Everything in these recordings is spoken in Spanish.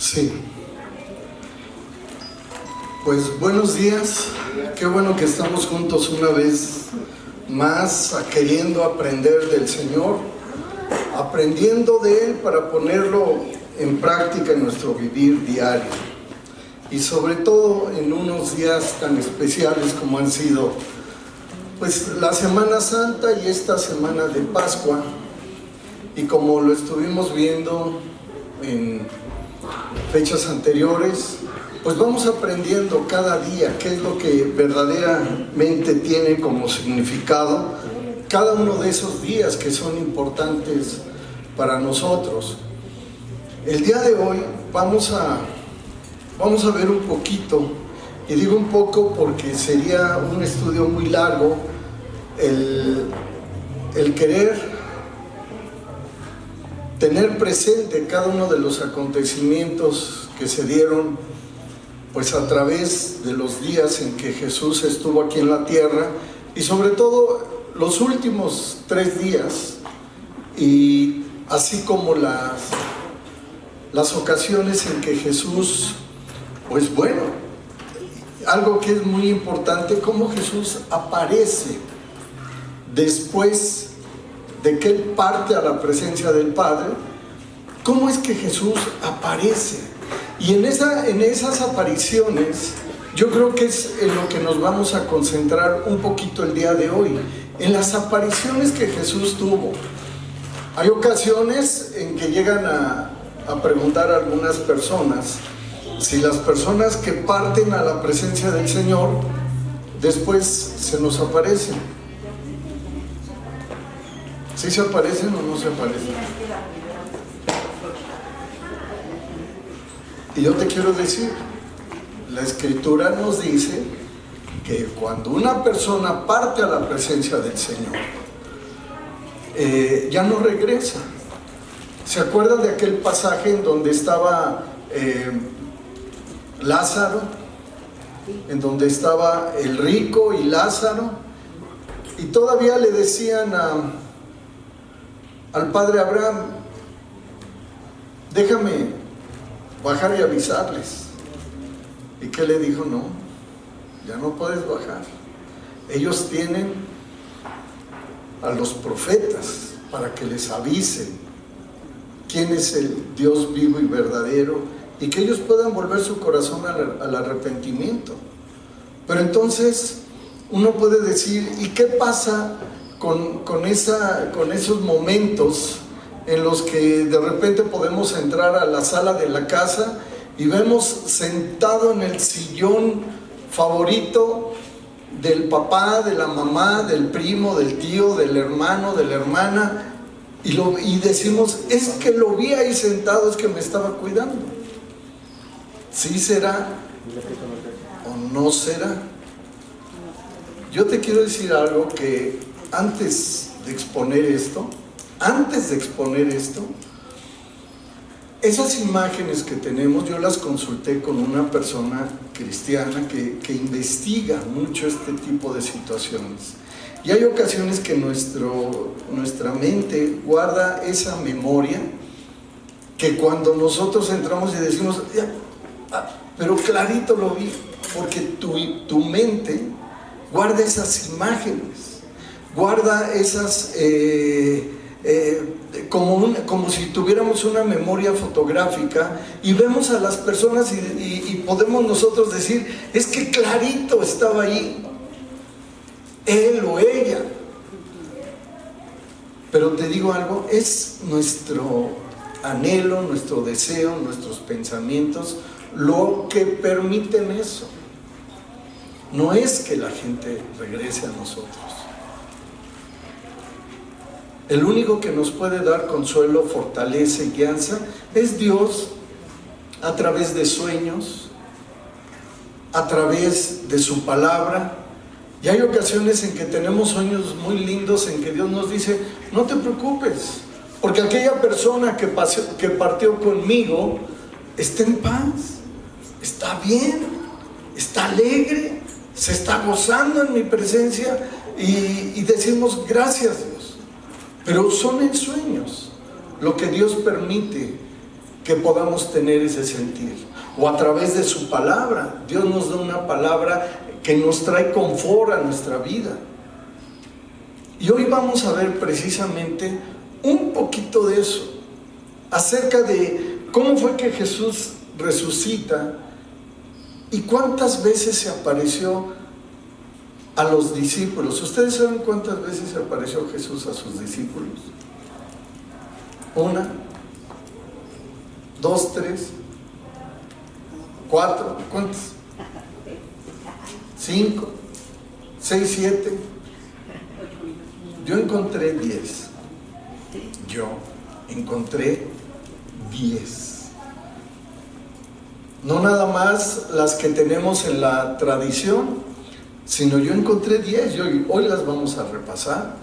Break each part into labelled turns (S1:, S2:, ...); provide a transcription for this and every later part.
S1: Sí. Pues buenos días. Qué bueno que estamos juntos una vez más, queriendo aprender del Señor, aprendiendo de Él para ponerlo en práctica en nuestro vivir diario. Y sobre todo en unos días tan especiales como han sido pues la Semana Santa y esta semana de Pascua. Y como lo estuvimos viendo en fechas anteriores, pues vamos aprendiendo cada día qué es lo que verdaderamente tiene como significado cada uno de esos días que son importantes para nosotros. El día de hoy vamos a ver un poquito, y digo un poco porque sería un estudio muy largo, el querer tener presente cada uno de los acontecimientos que se dieron pues a través de los días en que Jesús estuvo aquí en la tierra, y sobre todo los últimos 3 días, y así como las ocasiones en que Jesús, pues bueno, algo que es muy importante, cómo Jesús aparece después de que Él parte a la presencia del Padre. ¿Cómo es que Jesús aparece? Y en esas apariciones, yo creo que es en lo que nos vamos a concentrar un poquito el día de hoy, en las apariciones que Jesús tuvo. Hay ocasiones en que llegan a preguntar a algunas personas si las personas que parten a la presencia del Señor después se nos aparecen. ¿Sí se aparecen o no se aparecen? Y yo te quiero decir, la Escritura nos dice que cuando una persona parte a la presencia del Señor, ya no regresa. ¿Se acuerdan de aquel pasaje en donde estaba Lázaro? En donde estaba el rico y Lázaro, y todavía le decían al padre Abraham: déjame bajar y avisarles. ¿Y qué le dijo? No, ya no puedes bajar. Ellos tienen a los profetas para que les avisen quién es el Dios vivo y verdadero, y que ellos puedan volver su corazón al arrepentimiento. Pero entonces uno puede decir, ¿y qué pasa con esos momentos en los que de repente podemos entrar a la sala de la casa y vemos sentado en el sillón favorito del papá, de la mamá, del primo, del tío, del hermano, de la hermana, y decimos, es que lo vi ahí sentado, es que me estaba cuidando? ¿Sí será o no será? Yo te quiero decir algo, que antes de exponer esto, esas imágenes que tenemos, yo las consulté con una persona cristiana que investiga mucho este tipo de situaciones. Y hay ocasiones que nuestra mente guarda esa memoria, que cuando nosotros entramos y decimos, pero clarito lo vi, porque tu mente guarda esas imágenes, guarda esas... como si tuviéramos una memoria fotográfica, y vemos a las personas y podemos nosotros decir, es que clarito estaba ahí él o ella. Pero te digo algo, es nuestro anhelo, nuestro deseo, nuestros pensamientos lo que permiten eso. No es que la gente regrese a nosotros. El único que nos puede dar consuelo, fortaleza y guianza es Dios, a través de sueños, a través de su palabra. Y hay ocasiones en que tenemos sueños muy lindos, en que Dios nos dice, no te preocupes, porque aquella persona que partió conmigo está en paz, está bien, está alegre, se está gozando en mi presencia, y decimos, gracias Dios. Pero son en sueños lo que Dios permite que podamos tener ese sentir. O a través de su palabra. Dios nos da una palabra que nos trae confort a nuestra vida. Y hoy vamos a ver precisamente un poquito de eso, acerca de cómo fue que Jesús resucita y cuántas veces se apareció a los discípulos. ¿Ustedes saben cuántas veces se apareció Jesús a sus discípulos? 1, 2, 3, 4, ¿cuántos? 5, 6, 7. Yo encontré 10. Yo encontré 10. No nada más las que tenemos en la tradición, sino yo encontré 10. Hoy las vamos a repasar,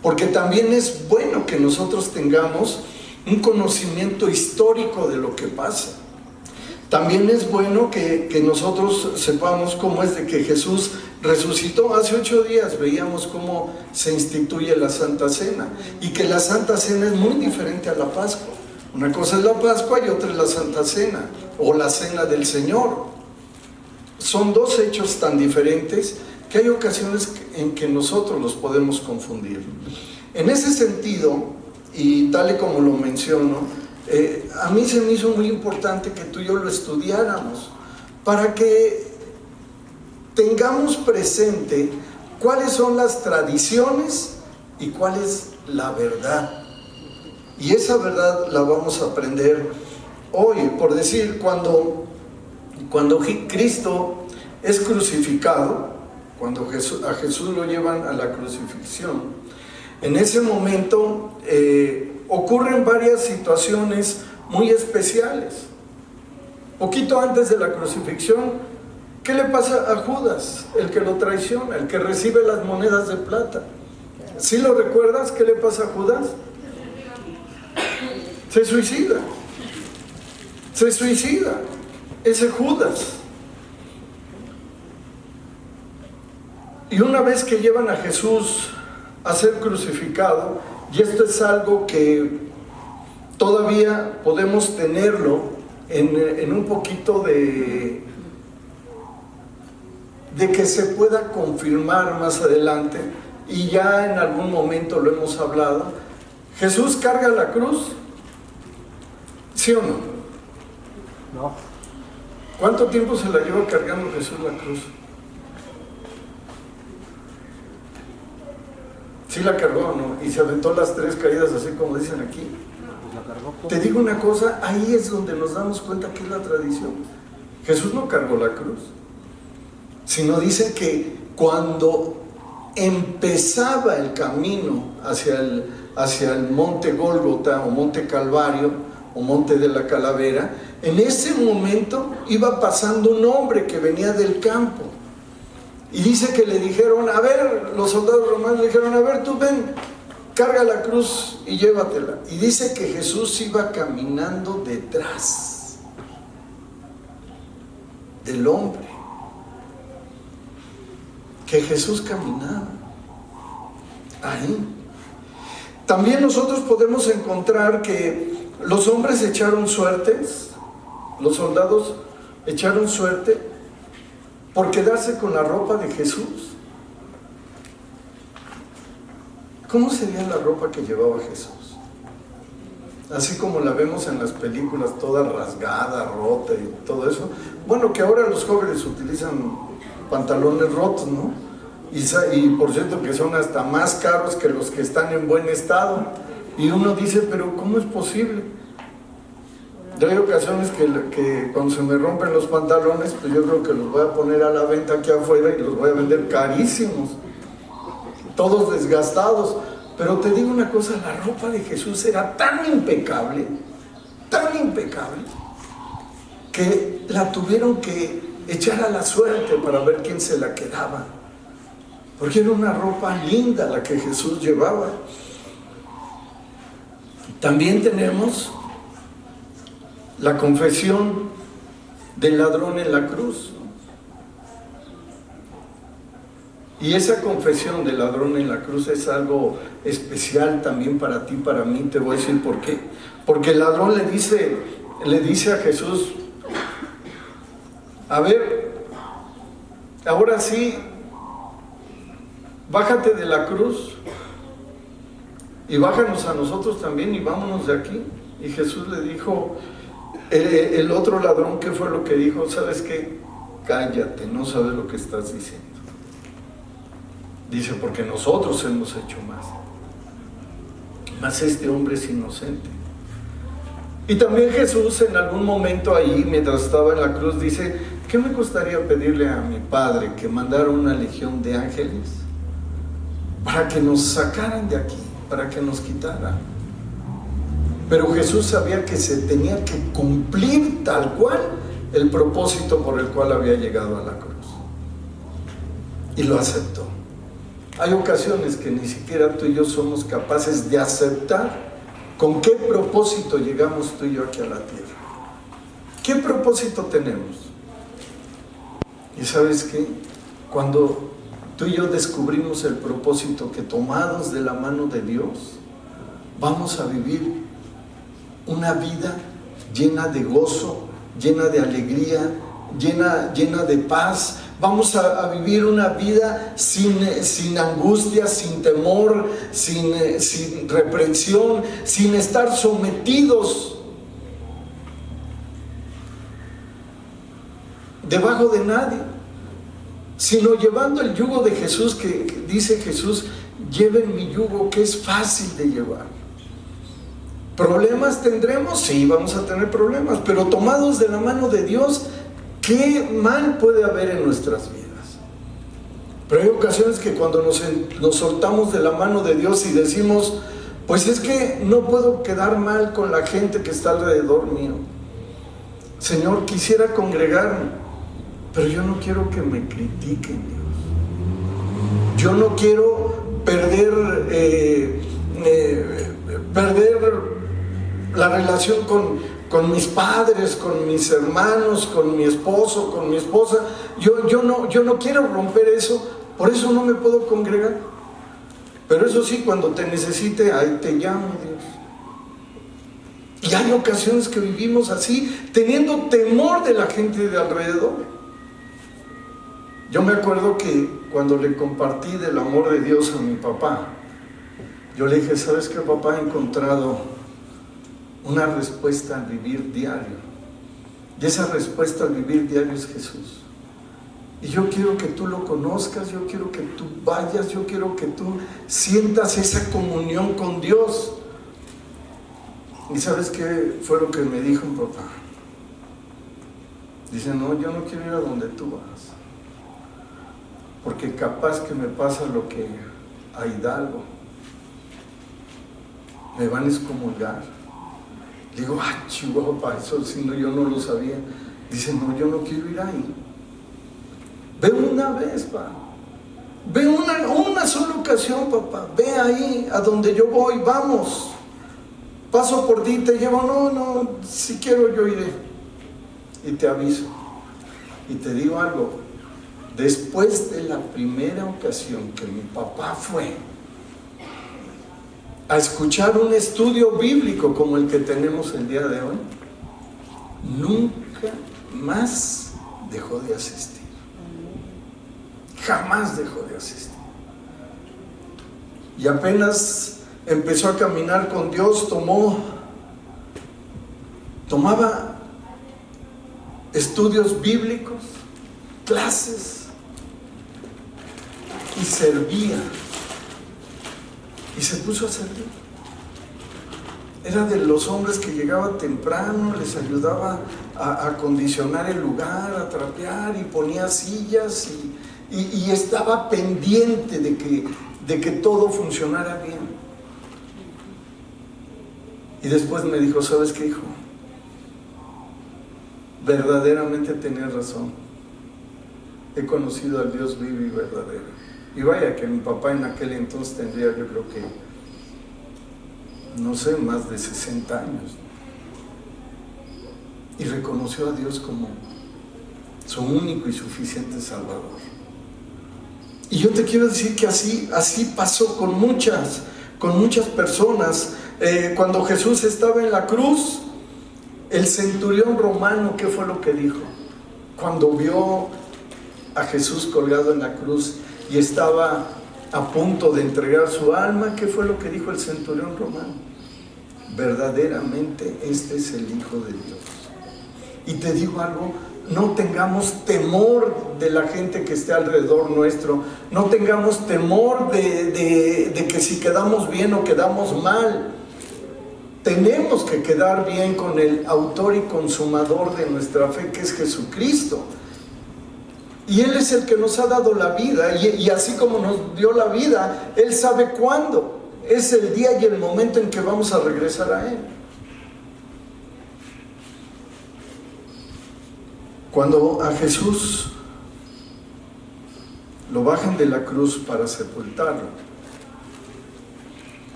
S1: porque también es bueno que nosotros tengamos un conocimiento histórico de lo que pasa. También es bueno que nosotros sepamos cómo es de que Jesús resucitó. Hace 8 días veíamos cómo se instituye la Santa Cena, y que la Santa Cena es muy diferente a la Pascua. Una cosa es la Pascua y otra es la Santa Cena, o la Cena del Señor. Son dos hechos tan diferentes que hay ocasiones en que nosotros los podemos confundir. En ese sentido, y tal y como lo menciono, a mí se me hizo muy importante que tú y yo lo estudiáramos, para que tengamos presente cuáles son las tradiciones y cuál es la verdad. Y esa verdad la vamos a aprender hoy. Por decir, cuando Cristo es crucificado, cuando a Jesús lo llevan a la crucifixión, en ese momento ocurren varias situaciones muy especiales. Poquito antes de la crucifixión, ¿qué le pasa a Judas, el que lo traiciona, el que recibe las monedas de plata? ¿Sí lo recuerdas? ¿Qué le pasa a Judas? Se suicida. Se suicida. Ese Judas. Y una vez que llevan a Jesús a ser crucificado, y esto es algo que todavía podemos tenerlo en un poquito de que se pueda confirmar más adelante, y ya en algún momento lo hemos hablado. ¿Jesús carga la cruz? ¿Sí o no?
S2: No.
S1: ¿Cuánto tiempo se la lleva cargando Jesús la cruz? ¿Sí la cargó o no? Y se aventó las 3 caídas, así como dicen aquí.
S2: Pues la cargó.
S1: Te digo una cosa, ahí es donde nos damos cuenta que es la tradición. Jesús no cargó la cruz, sino dice que cuando empezaba el camino hacia el monte Gólgota, o monte Calvario, o monte de la Calavera, en ese momento iba pasando un hombre que venía del campo, y dice que le dijeron, a ver, los soldados romanos le dijeron, a ver, tú ven, carga la cruz y llévatela. Y dice que Jesús iba caminando detrás del hombre, que Jesús caminaba ahí. También nosotros podemos encontrar que los hombres echaron suertes, los soldados echaron suerte por quedarse con la ropa de Jesús. ¿Cómo sería la ropa que llevaba Jesús? Así como la vemos en las películas, toda rasgada, rota y todo eso. Bueno, que ahora los jóvenes utilizan pantalones rotos, ¿no? Y por cierto que son hasta más caros que los que están en buen estado. Y uno dice, pero ¿cómo es posible? Yo hay ocasiones que cuando se me rompen los pantalones, pues yo creo que los voy a poner a la venta aquí afuera y los voy a vender carísimos, todos desgastados. Pero te digo una cosa, la ropa de Jesús era tan impecable, que la tuvieron que echar a la suerte para ver quién se la quedaba, porque era una ropa linda la que Jesús llevaba. También tenemos la confesión del ladrón en la cruz. Y esa confesión del ladrón en la cruz es algo especial también para ti, para mí. Te voy a decir por qué. Porque el ladrón le dice a Jesús: a ver, ahora sí, bájate de la cruz y bájanos a nosotros también y vámonos de aquí. Y Jesús le dijo, el otro ladrón, ¿qué fue lo que dijo? ¿Sabes qué? Cállate, no sabes lo que estás diciendo. Dice, porque nosotros hemos hecho más. Mas este hombre es inocente. Y también Jesús en algún momento ahí, mientras estaba en la cruz, dice: ¿qué me costaría pedirle a mi Padre que mandara una legión de ángeles para que nos sacaran de aquí, para que nos quitaran? Pero Jesús sabía que se tenía que cumplir tal cual el propósito por el cual había llegado a la cruz. Y lo aceptó. Hay ocasiones que ni siquiera tú y yo somos capaces de aceptar con qué propósito llegamos tú y yo aquí a la tierra. ¿Qué propósito tenemos? Y ¿sabes qué? Cuando tú y yo descubrimos el propósito, que tomados de la mano de Dios vamos a vivir una vida llena de gozo, llena de alegría, llena de paz. Vamos a vivir una vida sin angustia, sin temor, sin reprensión, sin estar sometidos debajo de nadie, sino llevando el yugo de Jesús, que dice Jesús: lleven mi yugo, que es fácil de llevar. ¿Problemas tendremos? Sí, vamos a tener problemas, pero tomados de la mano de Dios, ¿qué mal puede haber en nuestras vidas? Pero hay ocasiones que cuando nos soltamos de la mano de Dios y decimos: pues es que no puedo quedar mal con la gente que está alrededor mío. Señor, quisiera congregarme, pero yo no quiero que me critiquen, Dios. Yo no quiero perder la relación con mis padres, con mis hermanos, con mi esposo, con mi esposa. Yo no quiero romper eso, por eso no me puedo congregar. Pero eso sí, cuando te necesite, ahí te llamo, Dios. Y hay ocasiones que vivimos así, teniendo temor de la gente de alrededor. Yo me acuerdo que cuando le compartí del amor de Dios a mi papá, yo le dije: ¿sabes qué, papá? He encontrado una respuesta al vivir diario, y esa respuesta al vivir diario es Jesús. Y yo quiero que tú lo conozcas, yo quiero que tú vayas, yo quiero que tú sientas esa comunión con Dios. ¿Y sabes qué fue lo que me dijo mi papá? Dice: no, yo no quiero ir a donde tú vas, porque capaz que me pasa lo que a Hidalgo, me van a excomulgar. Digo: Chihuahua, eso si no, yo no lo sabía. Dice: no, yo no quiero ir ahí. Ve una vez, pa. Ve una sola ocasión, papá. Ve ahí, a donde yo voy, vamos. Paso por ti, te llevo. No, si quiero yo iré. Y te aviso. Y te digo algo. Después de la primera ocasión que mi papá fue a escuchar un estudio bíblico como el que tenemos el día de hoy, nunca más dejó de asistir. Jamás dejó de asistir. Y apenas empezó a caminar con Dios, tomaba estudios bíblicos, clases, y servía. Y se puso a servir. Era de los hombres que llegaba temprano, les ayudaba a acondicionar el lugar, a trapear, y ponía sillas, y estaba pendiente de que todo funcionara bien. Y después me dijo: ¿sabes qué, hijo? Verdaderamente tenías razón. He conocido al Dios vivo y verdadero. Y vaya que mi papá en aquel entonces tendría, yo creo que, no sé, más de 60 años. Y reconoció a Dios como su único y suficiente Salvador. Y yo te quiero decir que así pasó con muchas personas. Cuando Jesús estaba en la cruz, el centurión romano, ¿qué fue lo que dijo? Cuando vio a Jesús colgado en la cruz y estaba a punto de entregar su alma, ¿qué fue lo que dijo el centurión romano? Verdaderamente este es el Hijo de Dios. Y te digo algo, no tengamos temor de la gente que esté alrededor nuestro, no tengamos temor de que si quedamos bien o quedamos mal. Tenemos que quedar bien con el autor y consumador de nuestra fe, que es Jesucristo. Y Él es el que nos ha dado la vida, y así como nos dio la vida, Él sabe cuándo es el día y el momento en que vamos a regresar a Él. Cuando a Jesús lo bajan de la cruz para sepultarlo,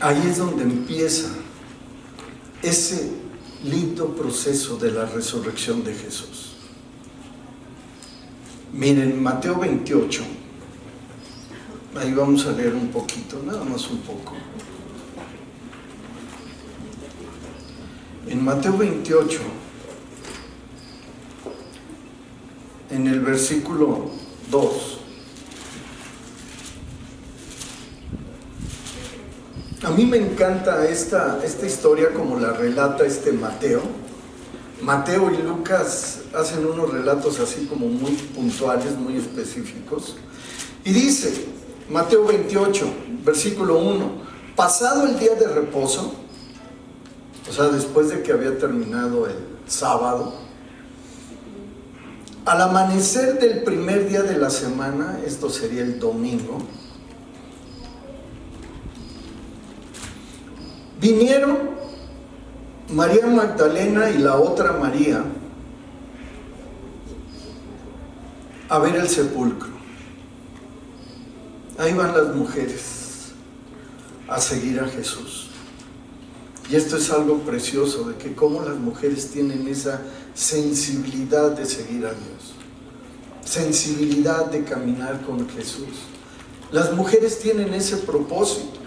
S1: ahí es donde empieza ese lindo proceso de la resurrección de Jesús. Miren, Mateo 28, ahí vamos a leer un poquito, nada más un poco. En Mateo 28, en el versículo 2, a mí me encanta esta historia como la relata Mateo. Mateo y Lucas hacen unos relatos así como muy puntuales, muy específicos. Y dice, Mateo 28, versículo 1, pasado el día de reposo, o sea, después de que había terminado el sábado, al amanecer del primer día de la semana, esto sería el domingo, vinieron María Magdalena y la otra María a ver el sepulcro. Ahí van las mujeres a seguir a Jesús. Y esto es algo precioso, de que cómo las mujeres tienen esa sensibilidad de seguir a Dios, sensibilidad de caminar con Jesús. Las mujeres tienen ese propósito,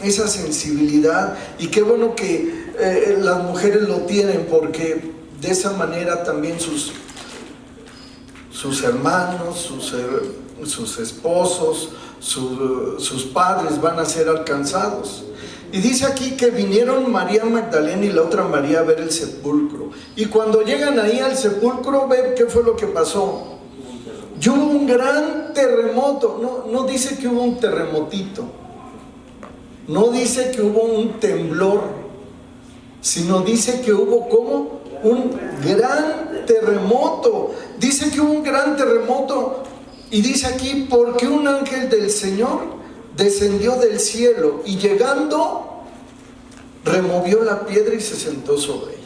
S1: esa sensibilidad, y qué bueno que las mujeres lo tienen, porque de esa manera también sus hermanos, sus esposos, sus padres van a ser alcanzados. Y dice aquí que vinieron María Magdalena y la otra María a ver el sepulcro. Y cuando llegan ahí al sepulcro, ven qué fue lo que pasó. Y hubo un gran terremoto. No dice que hubo un terremotito, no dice que hubo un temblor, sino dice que hubo como un gran terremoto. Dice que hubo un gran terremoto, y dice aquí, porque un ángel del Señor descendió del cielo y llegando removió la piedra y se sentó sobre ella.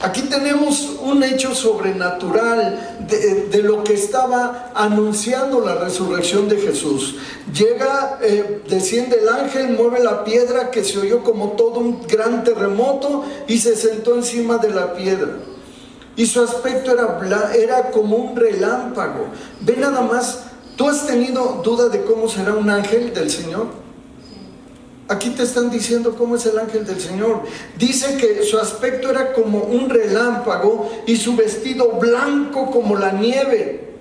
S1: Aquí tenemos un hecho sobrenatural de lo que estaba anunciando la resurrección de Jesús. Llega, desciende el ángel, mueve la piedra, que se oyó como todo un gran terremoto, y se sentó encima de la piedra. Y su aspecto era como un relámpago. Ve nada más, ¿tú has tenido duda de cómo será un ángel del Señor? Aquí te están diciendo cómo es el ángel del Señor. Dice que su aspecto era como un relámpago y su vestido blanco como la nieve.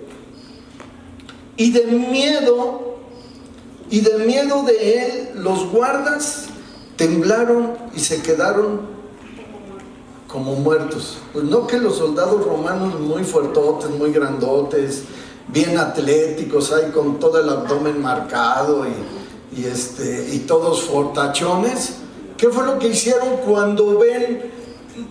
S1: Y de miedo de él, los guardas temblaron y se quedaron como muertos. Pues no que los soldados romanos muy fuertotes, muy grandotes, bien atléticos, ahí con todo el abdomen marcado y todos fortachones. ¿Qué fue lo que hicieron cuando ven,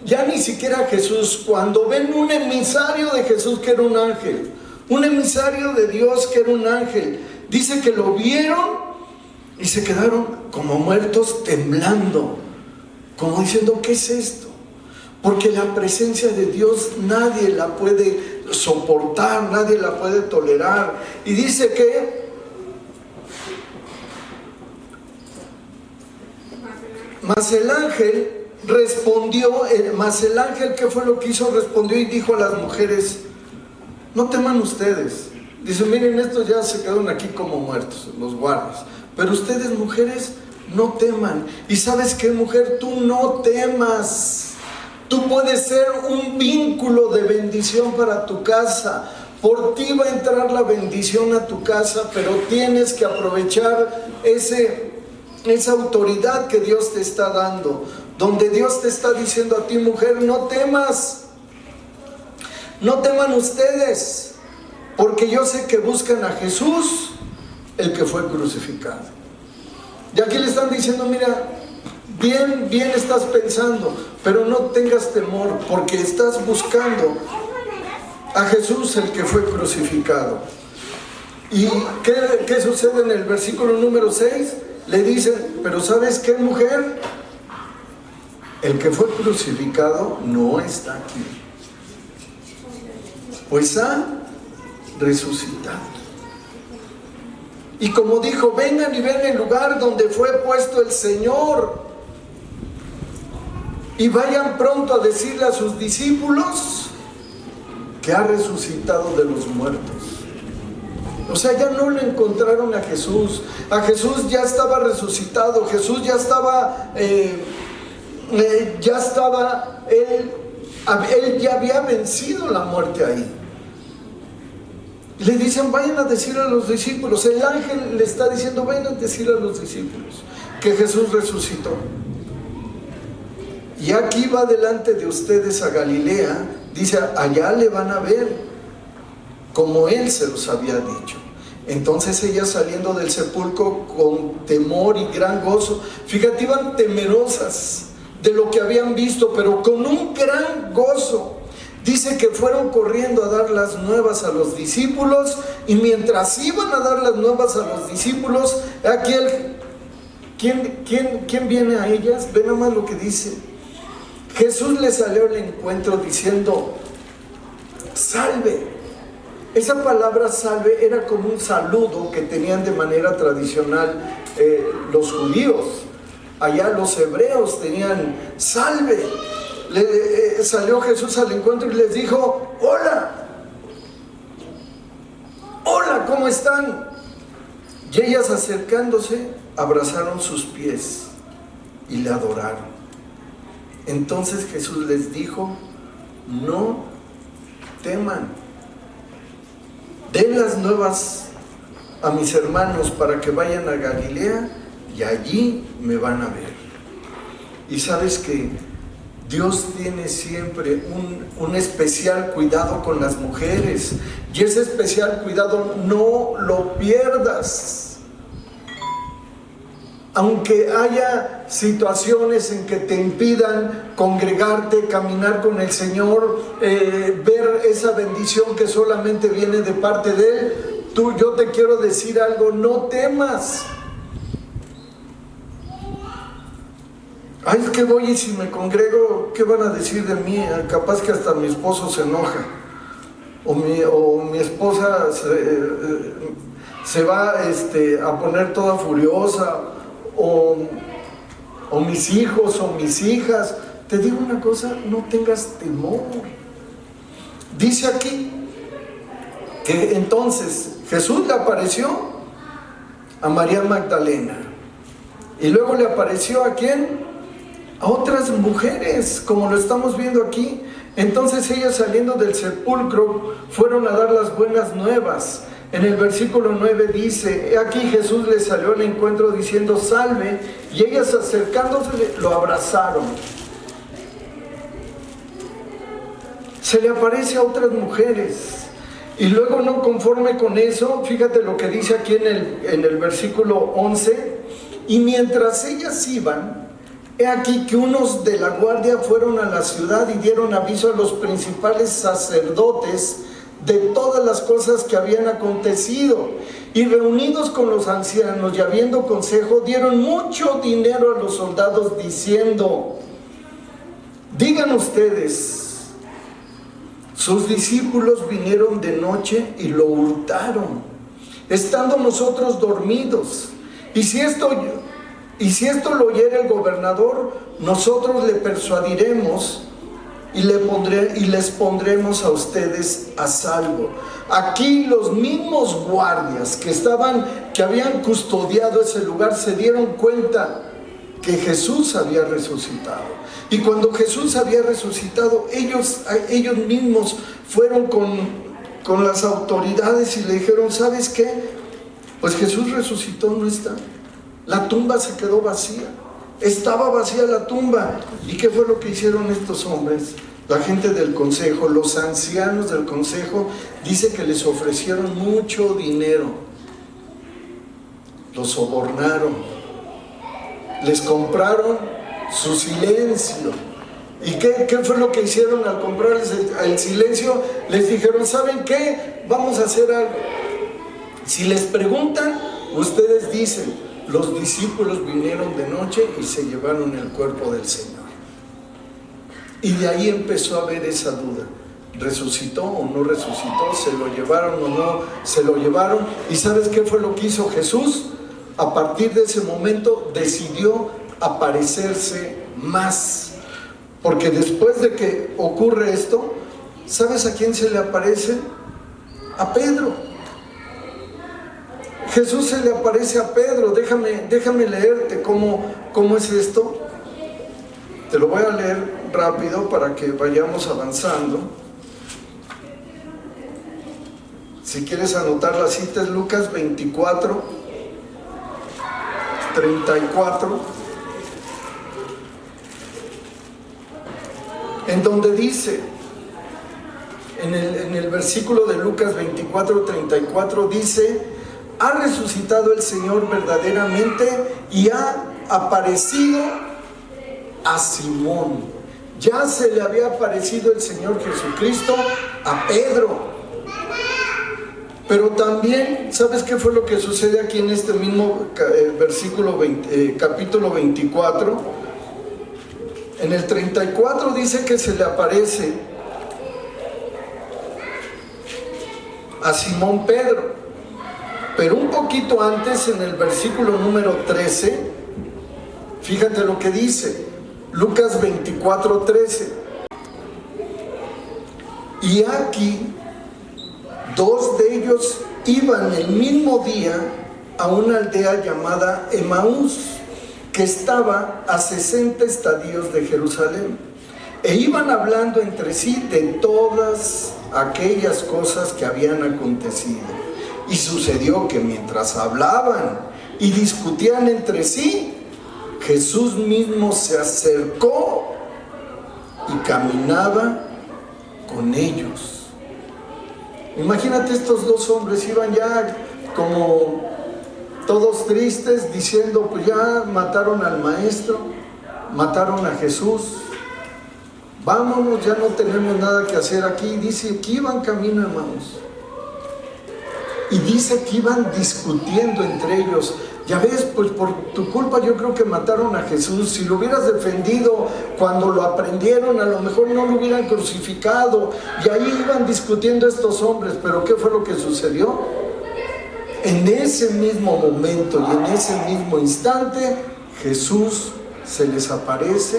S1: ya ni siquiera a Jesús, cuando ven un emisario de Jesús que era un ángel, un emisario de Dios que era un ángel? Dice que lo vieron y se quedaron como muertos, temblando, como diciendo, ¿qué es esto? Porque la presencia de Dios nadie la puede soportar, nadie la puede tolerar. Y dice que mas el ángel respondió, ¿qué fue lo que hizo? Respondió y dijo a las mujeres: no teman ustedes. Dice, miren, estos ya se quedaron aquí como muertos, los guardias. Pero ustedes, mujeres, no teman. Y ¿sabes qué, mujer? Tú no temas. Tú puedes ser un vínculo de bendición para tu casa. Por ti va a entrar la bendición a tu casa, pero tienes que aprovechar esa autoridad que Dios te está dando. Donde Dios te está diciendo a ti, mujer, no temas. No teman ustedes. Porque yo sé que buscan a Jesús, el que fue crucificado. Y aquí le están diciendo, mira, bien estás pensando, pero no tengas temor, porque estás buscando a Jesús, el que fue crucificado. ¿Y qué sucede en el versículo número 6? Le dicen, pero ¿sabes qué, mujer? El que fue crucificado no está aquí, pues ha resucitado. Y como dijo, vengan y ven el lugar donde fue puesto el Señor, y vayan pronto a decirle a sus discípulos que ha resucitado de los muertos. O sea, ya no le encontraron a Jesús ya estaba resucitado, Jesús ya estaba, él ya había vencido la muerte ahí. Le dicen, vayan a decir a los discípulos. El ángel le está diciendo, vayan a decir a los discípulos que Jesús resucitó. Y aquí va delante de ustedes a Galilea. Dice, allá le van a ver, como Él se los había dicho. Entonces ellas, saliendo del sepulcro con temor y gran gozo, fíjate, iban temerosas de lo que habían visto, pero con un gran gozo. Dice que fueron corriendo a dar las nuevas a los discípulos, y mientras iban a dar las nuevas a los discípulos, aquí ¿quién viene a ellas? Ve nada más lo que dice. Jesús les salió al encuentro diciendo, salve. Esa palabra salve era como un saludo que tenían de manera tradicional los judíos. Allá los hebreos tenían salve. Salió Jesús al encuentro y les dijo, hola, ¿cómo están? Y ellas, acercándose, abrazaron sus pies y le adoraron. Entonces Jesús les dijo, no teman, den las nuevas a mis hermanos para que vayan a Galilea, y allí me van a ver. Y sabes que Dios tiene siempre un especial cuidado con las mujeres, y ese especial cuidado no lo pierdas. Aunque haya situaciones en que te impidan congregarte, caminar con el Señor, ver esa bendición que solamente viene de parte de Él, yo te quiero decir algo, no temas. Ay, es que voy y si me congrego, ¿qué van a decir de mí? Capaz que hasta mi esposo se enoja, o mi esposa se va a poner toda furiosa, o mis hijos o mis hijas. Te digo una cosa, no tengas temor. Dice aquí que entonces Jesús le apareció a María Magdalena, y luego le apareció ¿a quién? A otras mujeres, como lo estamos viendo aquí. Entonces ellas, saliendo del sepulcro, fueron a dar las buenas nuevas. En el versículo 9 dice, aquí Jesús les salió al encuentro diciendo, salve, y ellas, acercándose, lo abrazaron. Se le aparece a otras mujeres. Y luego, no conforme con eso, fíjate lo que dice aquí en el versículo 11, y mientras ellas iban, he aquí que unos de la guardia fueron a la ciudad y dieron aviso a los principales sacerdotes de todas las cosas que habían acontecido. Y reunidos con los ancianos y habiendo consejo, dieron mucho dinero a los soldados, diciendo, digan ustedes, sus discípulos vinieron de noche y lo hurtaron, estando nosotros dormidos. Y si esto lo oyera el gobernador, nosotros le persuadiremos y les pondremos a ustedes a salvo. Aquí los mismos guardias que habían custodiado ese lugar se dieron cuenta que Jesús había resucitado. Y cuando Jesús había resucitado, ellos mismos fueron con las autoridades y le dijeron: ¿sabes qué? Pues Jesús resucitó, no está. La tumba se quedó vacía. Estaba vacía la tumba. ¿Y qué fue lo que hicieron estos hombres? La gente del consejo, los ancianos del consejo, dice que les ofrecieron mucho dinero. Los sobornaron. Les compraron su silencio. ¿Y qué fue lo que hicieron al comprarles el silencio? Les dijeron: ¿saben qué? Vamos a hacer algo. Si les preguntan, ustedes dicen: los discípulos vinieron de noche y se llevaron el cuerpo del Señor. Y de ahí empezó a haber esa duda: ¿resucitó o no resucitó? ¿Se lo llevaron o no se lo llevaron? ¿Y sabes qué fue lo que hizo Jesús? A partir de ese momento decidió aparecerse más. Porque después de que ocurre esto, ¿sabes a quién se le aparece? A Pedro. Jesús se le aparece a Pedro. Déjame leerte cómo es esto. Te lo voy a leer rápido para que vayamos avanzando. Si quieres anotar la cita, es Lucas 24, 34, en donde dice, en el versículo de Lucas 24, 34, dice: ha resucitado el Señor verdaderamente y ha aparecido a Simón. Ya se le había aparecido el Señor Jesucristo a Pedro. Pero también, ¿sabes qué fue lo que sucede aquí en este mismo capítulo 24? En el 34 dice que se le aparece a Simón Pedro. Pero un poquito antes, en el versículo número 13, fíjate lo que dice, Lucas 24, 13. Y aquí, dos de ellos iban el mismo día a una aldea llamada Emaús, que estaba a 60 estadios de Jerusalén, e iban hablando entre sí de todas aquellas cosas que habían acontecido. Y sucedió que mientras hablaban y discutían entre sí, Jesús mismo se acercó y caminaba con ellos. Imagínate, estos dos hombres iban ya como todos tristes, diciendo: pues ya mataron al maestro, mataron a Jesús, vámonos, ya no tenemos nada que hacer aquí. Dice que iban camino a Emaús. Y dice que iban discutiendo entre ellos. Ya ves, pues por tu culpa yo creo que mataron a Jesús. Si lo hubieras defendido cuando lo aprendieron, a lo mejor no lo hubieran crucificado. Y ahí iban discutiendo estos hombres. Pero ¿qué fue lo que sucedió? En ese mismo momento y en ese mismo instante, Jesús se les aparece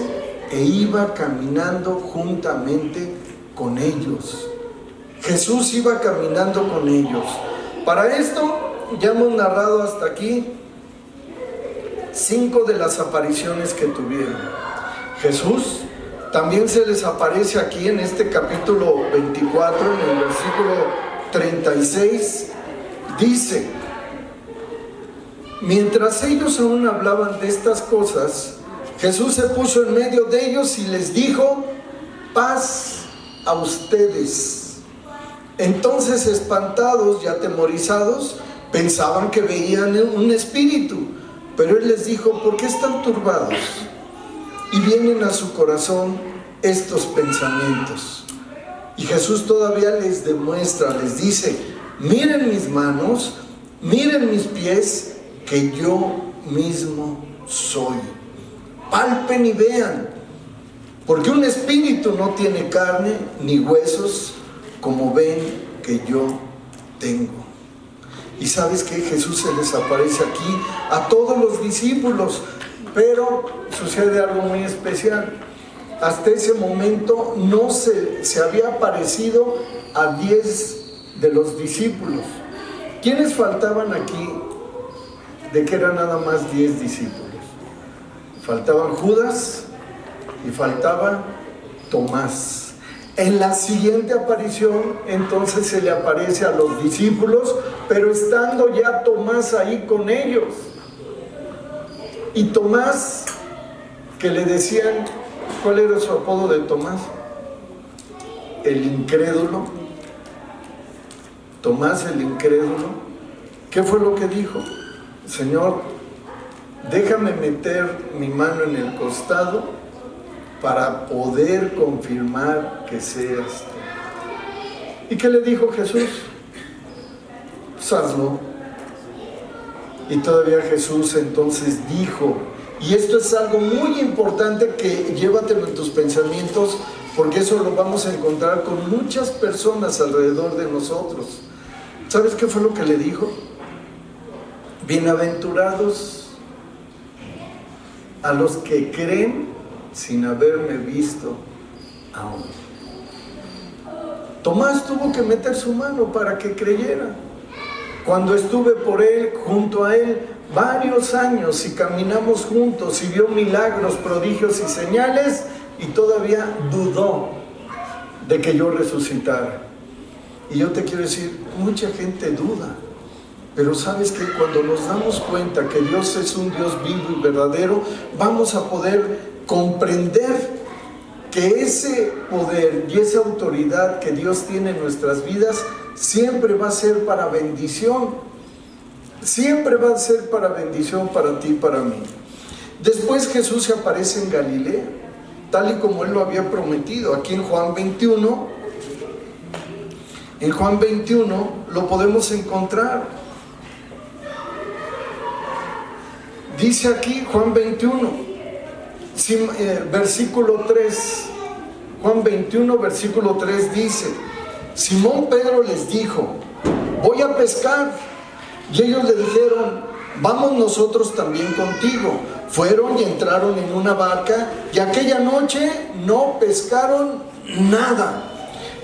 S1: e iba caminando juntamente con ellos. Jesús iba caminando con ellos. Para esto ya hemos narrado hasta aquí 5 de las apariciones que tuvieron. Jesús también se les aparece aquí en este capítulo 24, en el versículo 36, dice: mientras ellos aún hablaban de estas cosas, Jesús se puso en medio de ellos y les dijo: paz a ustedes. Entonces, espantados y atemorizados, pensaban que veían un espíritu. Pero Él les dijo: ¿por qué están turbados? Y vienen a su corazón estos pensamientos. Y Jesús todavía les demuestra, les dice: miren mis manos, miren mis pies, que yo mismo soy. Palpen y vean, porque un espíritu no tiene carne ni huesos, como ven que yo tengo. Y sabes que Jesús se les aparece aquí a todos los discípulos, pero sucede algo muy especial. hasta ese momento no se había aparecido a 10 de los discípulos. ¿Quiénes faltaban aquí de que eran nada más 10 discípulos? Faltaban Judas y faltaba Tomás. En la siguiente aparición, entonces se le aparece a los discípulos, pero estando ya Tomás ahí con ellos. Y Tomás, que le decían, ¿cuál era su apodo de Tomás? El incrédulo. Tomás el incrédulo. ¿Qué fue lo que dijo? Señor, déjame meter mi mano en el costado para poder confirmar que seas tú. ¿Y qué le dijo Jesús? Pues hazlo. Y todavía Jesús entonces dijo, y esto es algo muy importante que llévatelo en tus pensamientos, porque eso lo vamos a encontrar con muchas personas alrededor de nosotros. ¿Sabes qué fue lo que le dijo? Bienaventurados a los que creen sin haberme visto aún. Tomás tuvo que meter su mano para que creyera. Cuando estuve por él, junto a él, varios años y caminamos juntos y vio milagros, prodigios y señales, y todavía dudó de que yo resucitara. Y yo te quiero decir, mucha gente duda, pero sabes que cuando nos damos cuenta que Dios es un Dios vivo y verdadero, vamos a poder comprender que ese poder y esa autoridad que Dios tiene en nuestras vidas siempre va a ser para bendición. Siempre va a ser para bendición para ti y para mí. Después Jesús se aparece en Galilea, tal y como Él lo había prometido. Aquí en Juan 21, lo podemos encontrar. Dice aquí Juan 21, versículo 3. Juan 21, versículo 3 dice: Simón Pedro les dijo, voy a pescar. Y ellos le dijeron, vamos nosotros también contigo. Fueron y entraron en una barca, y aquella noche no pescaron nada.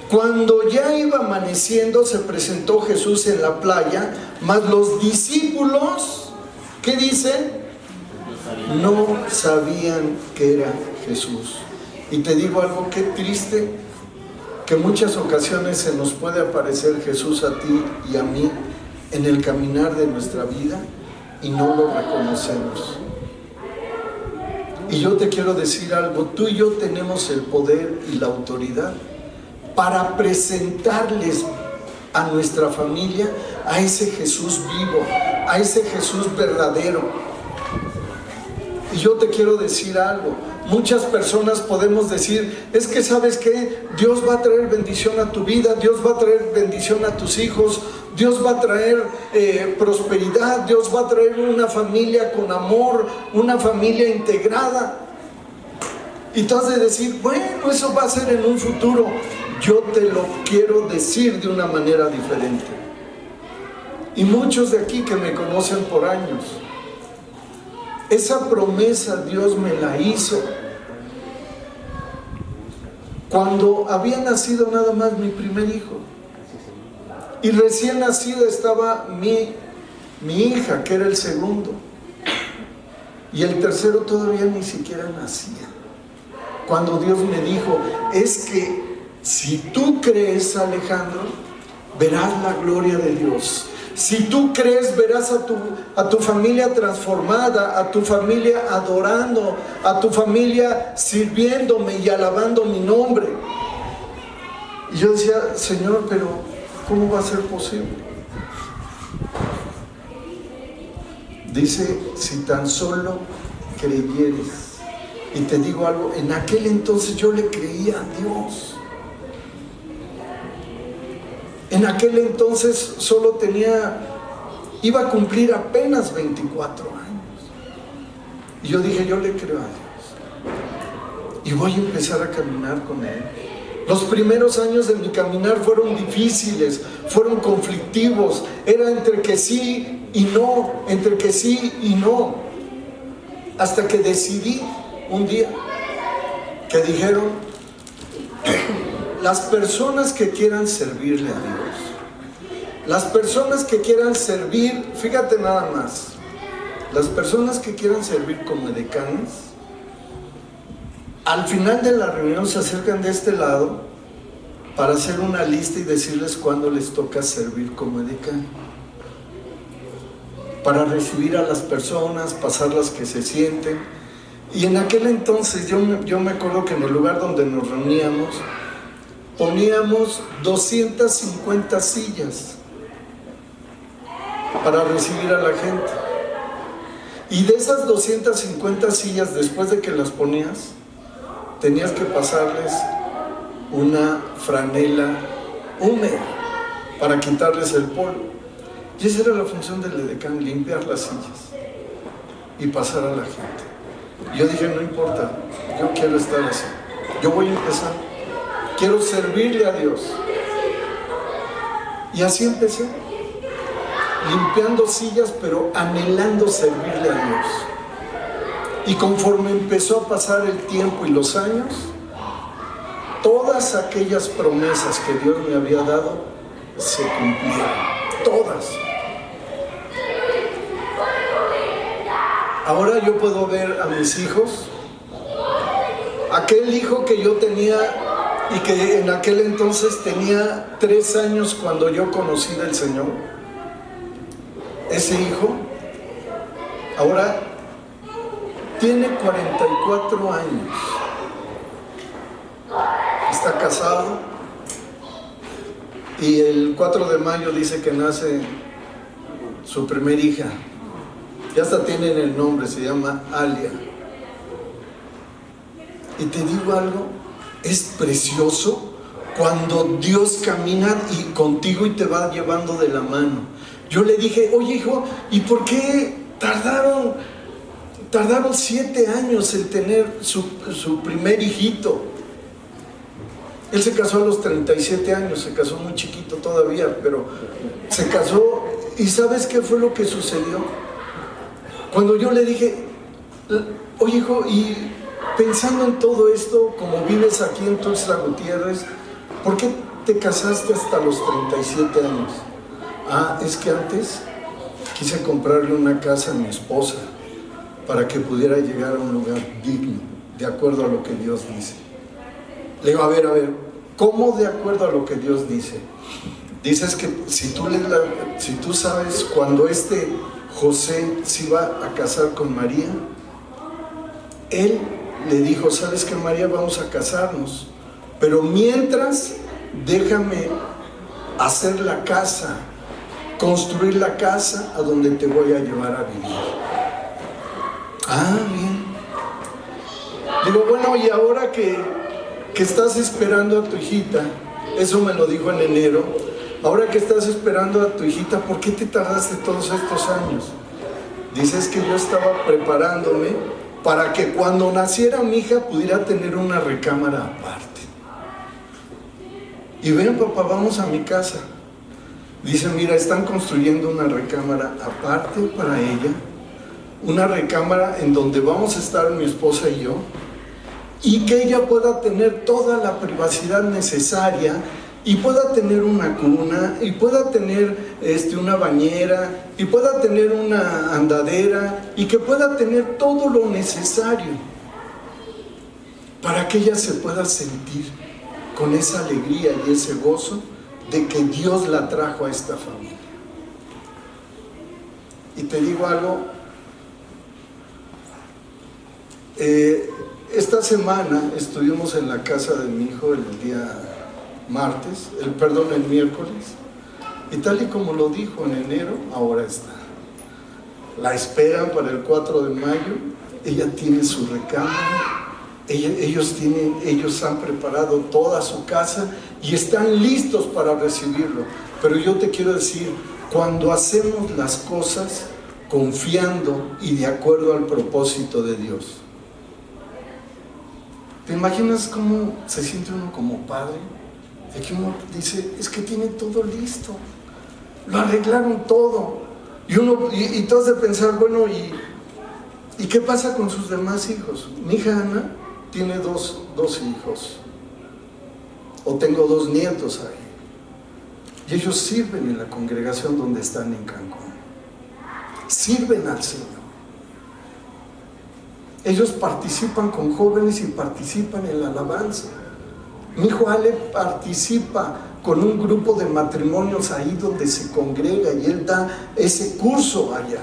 S1: Cuando ya iba amaneciendo, se presentó Jesús en la playa, mas los discípulos, ¿qué dicen? No sabían que era Jesús. Y te digo algo, qué triste, que muchas ocasiones se nos puede aparecer Jesús a ti y a mí en el caminar de nuestra vida y no lo reconocemos. Y yo te quiero decir algo, tú y yo tenemos el poder y la autoridad para presentarles a nuestra familia a ese Jesús vivo, a ese Jesús verdadero. Y yo te quiero decir algo, muchas personas podemos decir, es que ¿sabes qué? Dios va a traer bendición a tu vida, Dios va a traer bendición a tus hijos, Dios va a traer prosperidad, Dios va a traer una familia con amor, una familia integrada. Y tú has de decir, bueno, eso va a ser en un futuro. Yo te lo quiero decir de una manera diferente. Y muchos de aquí que me conocen por años, esa promesa Dios me la hizo cuando había nacido nada más mi primer hijo. Y recién nacido estaba mi hija, que era el segundo. Y el tercero todavía ni siquiera nacía. Cuando Dios me dijo, es que si tú crees, Alejandro, verás la gloria de Dios. Si tú crees, verás a tu familia transformada, a tu familia adorando, a tu familia sirviéndome y alabando mi nombre. Y yo decía, Señor, pero ¿cómo va a ser posible? Dice, si tan solo creyeres. Y te digo algo, en aquel entonces yo le creía a Dios. En aquel entonces solo iba a cumplir apenas 24 años. Y yo dije, yo le creo a Dios. Y voy a empezar a caminar con Él. Los primeros años de mi caminar fueron difíciles, fueron conflictivos. Era entre que sí y no, entre que sí y no. Hasta que decidí un día que dijeron, las personas que quieran servirle a Dios, las personas que quieran servir, fíjate nada más, las personas que quieran servir como edecanes, al final de la reunión se acercan de este lado para hacer una lista y decirles cuándo les toca servir como edecán, para recibir a las personas, pasarlas que se sienten. Y en aquel entonces yo me acuerdo que en el lugar donde nos reuníamos poníamos 250 sillas para recibir a la gente. Y de esas 250 sillas, después de que las ponías, tenías que pasarles una franela húmeda para quitarles el polvo. Y esa era la función del edecán, limpiar las sillas y pasar a la gente. Yo dije, no importa, yo quiero estar así, yo voy a empezar, quiero servirle a Dios. Y así empecé, limpiando sillas, pero anhelando servirle a Dios. Y conforme empezó a pasar el tiempo y los años, todas aquellas promesas que Dios me había dado se cumplieron, todas. Ahora yo puedo ver a mis hijos, aquel hijo que yo tenía y que en aquel entonces tenía 3 años cuando yo conocí del Señor. Ese hijo ahora tiene 44 años, está casado y el 4 de mayo dice que nace su primer hija. Ya hasta tienen el nombre, se llama Alia. Y te digo algo, es precioso cuando Dios camina y contigo y te va llevando de la mano. Yo le dije, oye hijo, ¿y por qué tardaron 7 años en tener su primer hijito? Él se casó a los 37 años, se casó muy chiquito todavía, pero se casó. ¿Y sabes qué fue lo que sucedió? Cuando yo le dije, oye hijo, y pensando en todo esto, como vives aquí en Tuxtla Gutiérrez, ¿por qué te casaste hasta los 37 años? Ah, es que antes quise comprarle una casa a mi esposa para que pudiera llegar a un lugar digno, de acuerdo a lo que Dios dice. Le digo, a ver, ¿cómo de acuerdo a lo que Dios dice? Dices que si tú sabes cuando José se iba a casar con María, él le dijo, ¿sabes qué, María? Vamos a casarnos, pero mientras déjame hacer la casa, construir la casa a donde te voy a llevar a vivir. Ah, bien. Digo, bueno, y ahora que estás esperando a tu hijita, eso me lo dijo en enero, ahora que estás esperando a tu hijita, ¿por qué te tardaste todos estos años? Dices que yo estaba preparándome para que cuando naciera mi hija pudiera tener una recámara aparte. Y ven papá, vamos a mi casa. Dice, mira, están construyendo una recámara aparte para ella, una recámara en donde vamos a estar mi esposa y yo, y que ella pueda tener toda la privacidad necesaria y pueda tener una cuna, y pueda tener una bañera, y pueda tener una andadera, y que pueda tener todo lo necesario para que ella se pueda sentir con esa alegría y ese gozo de que Dios la trajo a esta familia. Y te digo algo, esta semana estuvimos en la casa de mi hijo el miércoles, y tal y como lo dijo en enero, ahora está. La esperan para el 4 de mayo, ella tiene su recámara, ellos han preparado toda su casa y están listos para recibirlo. Pero yo te quiero decir, cuando hacemos las cosas confiando y de acuerdo al propósito de Dios, ¿te imaginas cómo se siente uno como padre? De que uno dice, es que tiene todo listo, lo arreglaron todo, y tú has de pensar, bueno, ¿y qué pasa con sus demás hijos? Mi hija Ana tiene dos hijos, o tengo 2 nietos ahí, y ellos sirven en la congregación donde están en Cancún, sirven al Señor. Ellos participan con jóvenes y participan en la alabanza. Mi hijo Ale participa con un grupo de matrimonios ahí donde se congrega, y él da ese curso allá.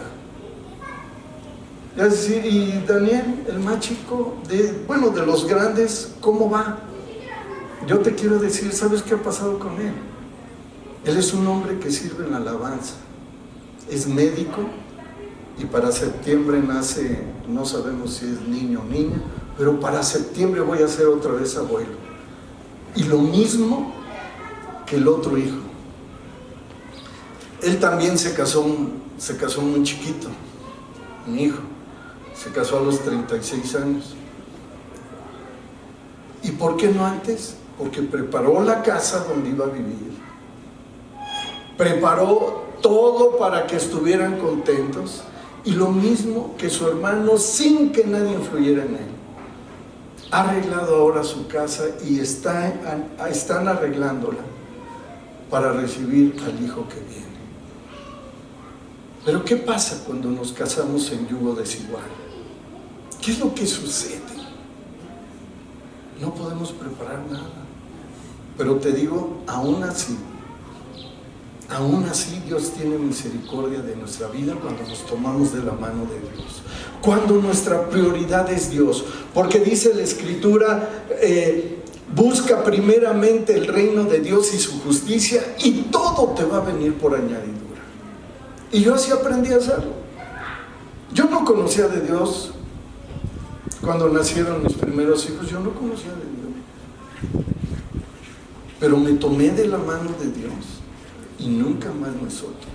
S1: Es decir, y Daniel, el más chico, de los grandes, ¿cómo va? Yo te quiero decir, ¿sabes qué ha pasado con él? Él es un hombre que sirve en la alabanza, es médico, y para septiembre nace, no sabemos si es niño o niña, pero para septiembre voy a ser otra vez abuelo. Y lo mismo que el otro hijo. Él también se casó muy chiquito, mi hijo. Se casó a los 36 años. ¿Y por qué no antes? Porque preparó la casa donde iba a vivir. Preparó todo para que estuvieran contentos. Y lo mismo que su hermano, sin que nadie influyera en él. Ha arreglado ahora su casa y están arreglándola para recibir al hijo que viene. Pero ¿qué pasa cuando nos casamos en yugo desigual? ¿Qué es lo que sucede? No podemos preparar nada. Pero te digo, aún así Dios tiene misericordia de nuestra vida cuando nos tomamos de la mano de Dios. Cuando nuestra prioridad es Dios. Porque dice la Escritura, busca primeramente el reino de Dios y su justicia, y todo te va a venir por añadidura. Y yo así aprendí a hacerlo. Yo no conocía de Dios cuando nacieron mis primeros hijos, yo no conocía de Dios. Pero me tomé de la mano de Dios y nunca más me solté.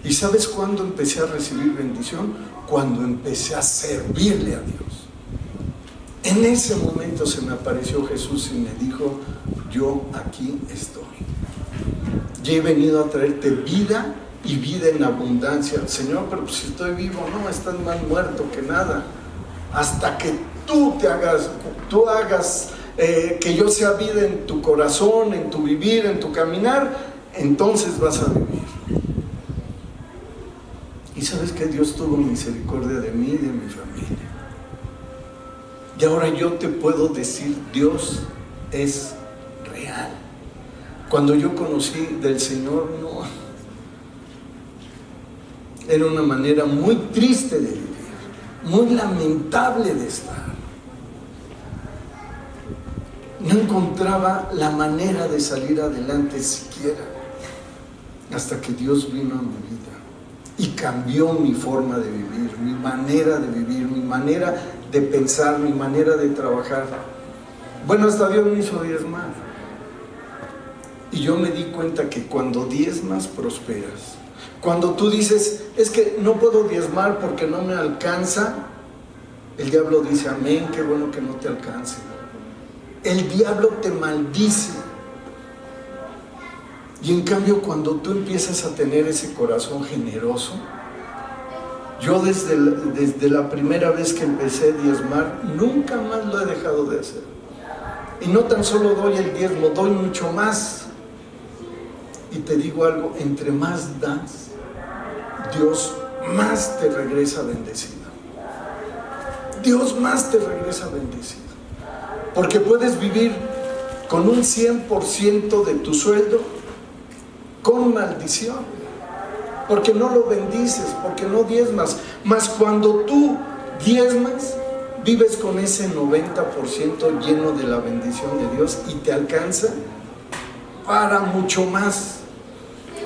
S1: ¿Y sabes cuándo empecé a recibir bendición? Cuando empecé a servirle a Dios. En ese momento se me apareció Jesús y me dijo, yo aquí estoy. Yo he venido a traerte vida y vida en abundancia. Señor, pero pues si estoy vivo, no, estás más muerto que nada. Hasta que tú hagas que yo sea vida en tu corazón, en tu vivir, en tu caminar, entonces vas a vivir. Y sabes que Dios tuvo misericordia de mí y de mi familia. Y ahora yo te puedo decir, Dios es real. Cuando yo conocí del Señor, no, era una manera muy triste de vivir, muy lamentable de estar. No encontraba la manera de salir adelante siquiera, hasta que Dios vino a mi vida y cambió mi forma de vivir, mi manera de vivir, mi manera de pensar, mi manera de trabajar. Bueno, hasta Dios me hizo diezmar. Y yo me di cuenta que cuando diezmas prosperas. Cuando tú dices, es que no puedo diezmar porque no me alcanza, el diablo dice, amén, qué bueno que no te alcance. El diablo te maldice. Y en cambio, cuando tú empiezas a tener ese corazón generoso, yo desde la primera vez que empecé a diezmar, nunca más lo he dejado de hacer. Y no tan solo doy el diezmo, doy mucho más. Y te digo algo, entre más das, Dios más te regresa bendecido. Dios más te regresa bendecido. Porque puedes vivir con un 100% de tu sueldo con maldición, porque no lo bendices, porque no diezmas. Mas cuando tú diezmas, vives con ese 90% lleno de la bendición de Dios y te alcanza para mucho más.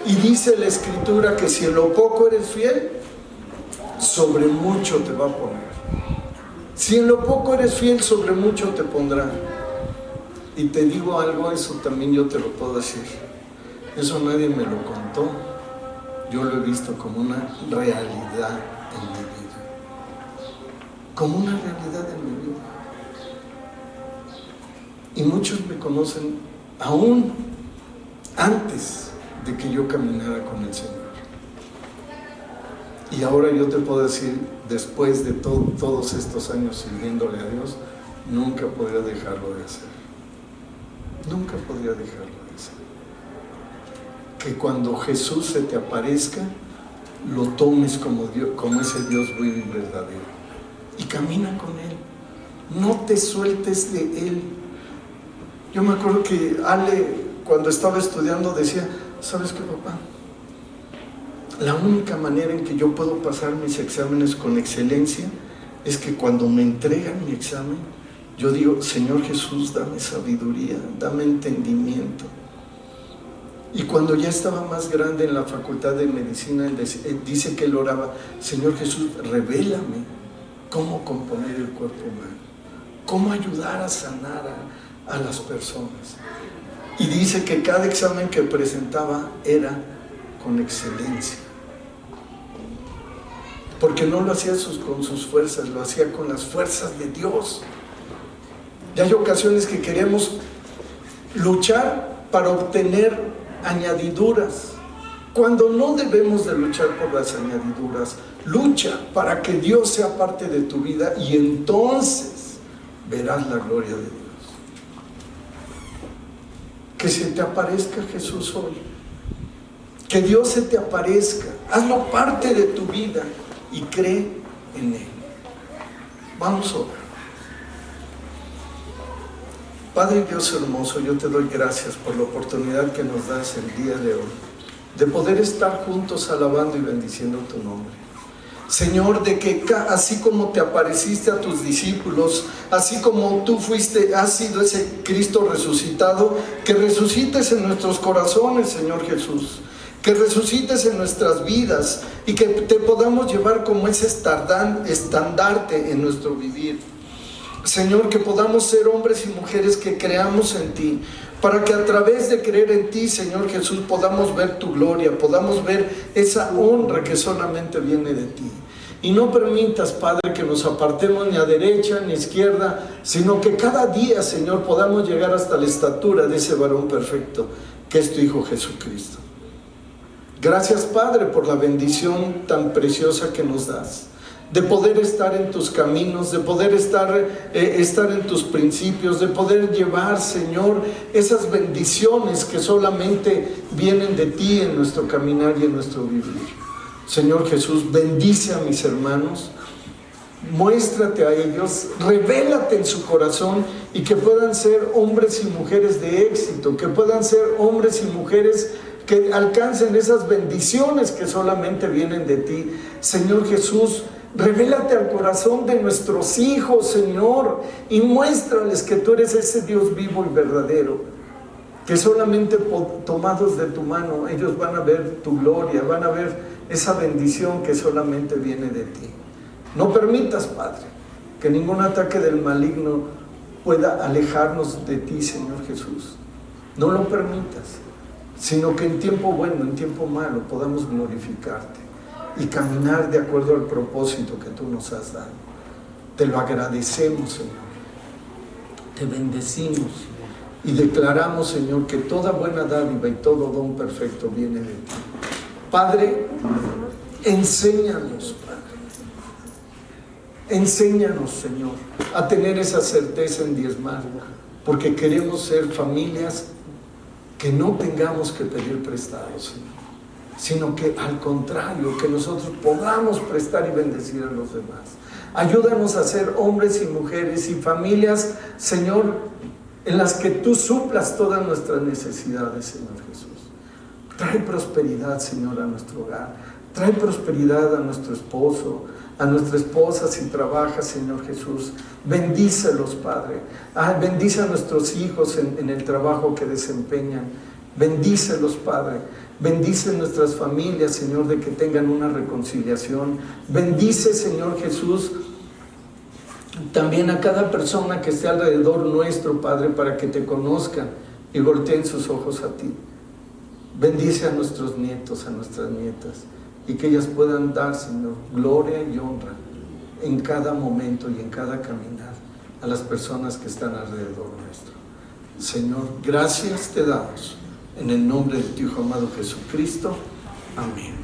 S1: Y dice la Escritura que si en lo poco eres fiel, sobre mucho te va a poner. Si en lo poco eres fiel, sobre mucho te pondrá. Y te digo algo, eso también yo te lo puedo decir. Eso nadie me lo contó. Yo lo he visto como una realidad en mi vida. Como una realidad en mi vida. Y muchos me conocen aún antes de que yo caminara con el Señor. Y ahora yo te puedo decir, después de todos estos años sirviéndole a Dios, nunca podría dejarlo de hacer. Nunca podría dejarlo de hacer. Que cuando Jesús se te aparezca, lo tomes como Dios, como ese Dios vivo y verdadero, y camina con Él. No te sueltes de Él. Yo me acuerdo que Ale, cuando estaba estudiando, decía: ¿sabes qué, papá? La única manera en que yo puedo pasar mis exámenes con excelencia es que cuando me entregan mi examen, yo digo: Señor Jesús, dame sabiduría, dame entendimiento. Y cuando ya estaba más grande en la facultad de medicina, él dice que él oraba: Señor Jesús, revélame cómo componer el cuerpo humano, cómo ayudar a sanar a las personas. Y dice que cada examen que presentaba era con excelencia, porque no lo hacía con sus fuerzas, lo hacía con las fuerzas de Dios. Y hay ocasiones que queremos luchar para obtener añadiduras, cuando no debemos de luchar por las añadiduras. Lucha para que Dios sea parte de tu vida, y entonces verás la gloria de Dios. Que se te aparezca Jesús hoy, que Dios se te aparezca, hazlo parte de tu vida y cree en Él. Vamos a orar. Padre Dios hermoso, yo te doy gracias por la oportunidad que nos das el día de hoy, de poder estar juntos alabando y bendiciendo tu nombre. Señor, de que así como te apareciste a tus discípulos, así como tú has sido ese Cristo resucitado, que resucites en nuestros corazones, Señor Jesús, que resucites en nuestras vidas y que te podamos llevar como ese estandarte en nuestro vivir. Señor, que podamos ser hombres y mujeres que creamos en ti, para que a través de creer en ti, Señor Jesús, podamos ver tu gloria, podamos ver esa honra que solamente viene de ti. Y no permitas, Padre, que nos apartemos ni a derecha ni a izquierda, sino que cada día, Señor, podamos llegar hasta la estatura de ese varón perfecto, que es tu Hijo Jesucristo. Gracias, Padre, por la bendición tan preciosa que nos das, de poder estar en tus caminos, de poder estar en tus principios, de poder llevar, Señor, esas bendiciones que solamente vienen de ti en nuestro caminar y en nuestro vivir. Señor Jesús, bendice a mis hermanos, muéstrate a ellos, revélate en su corazón, y que puedan ser hombres y mujeres de éxito, que puedan ser hombres y mujeres que alcancen esas bendiciones que solamente vienen de ti. Señor Jesús, revélate al corazón de nuestros hijos, Señor, y muéstrales que tú eres ese Dios vivo y verdadero, que solamente tomados de tu mano ellos van a ver tu gloria, van a ver esa bendición que solamente viene de ti. No permitas, Padre, que ningún ataque del maligno pueda alejarnos de ti, Señor Jesús. No lo permitas, sino que en tiempo bueno, en tiempo malo, podamos glorificarte y caminar de acuerdo al propósito que tú nos has dado. Te lo agradecemos, Señor. Te bendecimos y declaramos, Señor, que toda buena dádiva y todo don perfecto viene de ti. Padre, enséñanos, Padre. Enséñanos, Señor, a tener esa certeza en diezmar, porque queremos ser familias que no tengamos que pedir prestado, Señor, sino que al contrario, que nosotros podamos prestar y bendecir a los demás. Ayúdanos a ser hombres y mujeres y familias, Señor, en las que tú suplas todas nuestras necesidades, Señor Jesús. Trae prosperidad, Señor, a nuestro hogar. Trae prosperidad a nuestro esposo, a nuestra esposa si trabaja, Señor Jesús. Bendícelos, Padre. Bendice a nuestros hijos en el trabajo que desempeñan. Bendícelos, Padre. Bendice nuestras familias, Señor, de que tengan una reconciliación. Bendice, Señor Jesús, también a cada persona que esté alrededor nuestro, Padre, para que te conozcan y volteen sus ojos a ti. Bendice a nuestros nietos, a nuestras nietas, y que ellas puedan dar, Señor, gloria y honra en cada momento y en cada caminar a las personas que están alrededor nuestro. Señor, gracias te damos en el nombre de tu Hijo amado Jesucristo. Amén.